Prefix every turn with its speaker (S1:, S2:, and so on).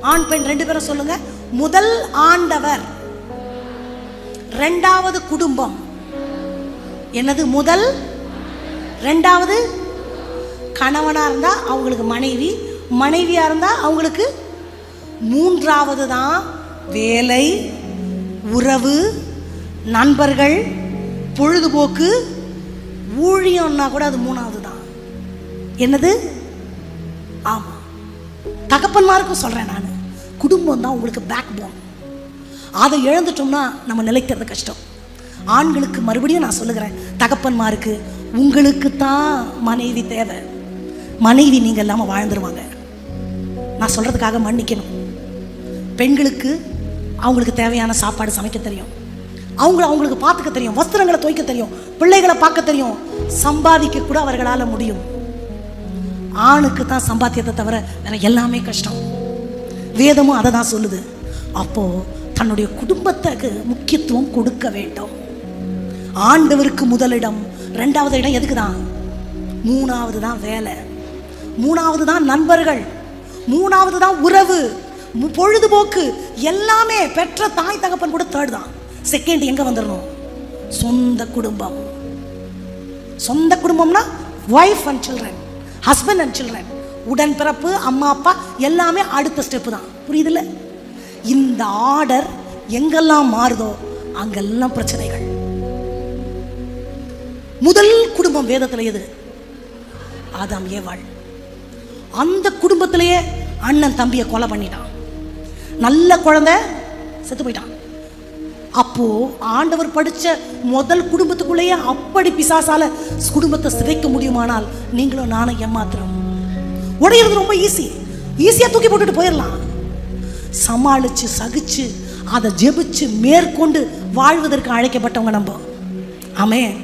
S1: ஆண் பெண் 2 பேரும் சொல்லுங்க. முதல் ஆண்டவர், இரண்டாவது குடும்பம். என்னது? முதல், இரண்டாவது கணவனா இருந்தா அவங்களுக்கு மனைவி, மனைவியா இருந்தா அவங்களுக்கு மூன்றாவது தான் வேலை, உறவு, நண்பர்கள், பொழுதுபோக்கு, ஊழியம்னா கூட அது மூணாவது தான். என்னது? ஆமா, தகப்பன்மாருக்கும் சொல்றேன் நான், குடும்பம் தான் உங்களுக்கு பேக் போன். அதை இழந்துட்டோம்னா நம்ம நிலைக்கிறது கஷ்டம். ஆண்களுக்கு மறுபடியும் நான் சொல்லுகிறேன், தகப்பன்மாருக்கு உங்களுக்கு தான் மனைவி தேவை. மனைவி நீங்கள் இல்லாமல் வாழ்ந்துருவாங்க. நான் சொல்றதுக்காக மன்னிக்கணும். பெண்களுக்கு அவங்களுக்கு தேவையான சாப்பாடு சமைக்க தெரியும், அவங்களுக்கு பார்த்துக்க தெரியும், வஸ்திரங்களை துவைக்க தெரியும், பிள்ளைகளை பார்க்க தெரியும், சம்பாதிக்க கூட அவர்களால் முடியும். ஆணுக்கு தான் சம்பாத்தியத்தை தவிர வேற எல்லாமே கஷ்டம். வேதமும் அதை தான் சொல்லுது. அப்போ தன்னுடைய குடும்பத்துக்கு முக்கியத்துவம் கொடுக்க வேண்டும். ஆண்டவருக்கு முதலிடம், இரண்டாவது இடம் எதுக்கு தான்? மூணாவது தான் வேலை, மூணாவது தான் நண்பர்கள், மூணாவது தான் உறவு, பொழுதுபோக்கு, எல்லாமே. பெற்ற தாய் தகப்பன் கூட தேர்ட் தான். செகண்ட் எங்க வந்துடணும்? சொந்த குடும்பம். சொந்த குடும்பம்னா wife and children, husband and children, உடன் பிறப்பு, அம்மா அப்பா எல்லாமே அடுத்த ஸ்டெப்பு தான். புரியுதுல்ல? இந்த ஆர்டர் எங்கெல்லாம் மாறுதோ அங்கெல்லாம் பிரச்சனைகள். முதல் குடும்பம் வேதத்தில் எது? ஆதாம் ஏவாள். அந்த குடும்பத்திலேயே அண்ணன் தம்பியை கொலை பண்ணிட்டான், நல்ல குழந்தை செத்து போயிட்டான். அப்போ ஆண்டவர் படிச்ச முதல் குடும்பத்துக்குள்ளேயே அப்படி பிசாசால குடும்பத்தை சிதைக்க முடியுமானால் நீங்களும் நானும் ஏமாத்துறோம். உடையிறது ரொம்ப ஈஸியா தூக்கி போட்டுட்டு போயிடலாம். சமாளிச்சு சகிச்சு அதை ஜெபிச்சு மேற்கொண்டு வாழ்வதற்கு அழைக்கப்பட்டவங்க நம்ம. ஆமென்.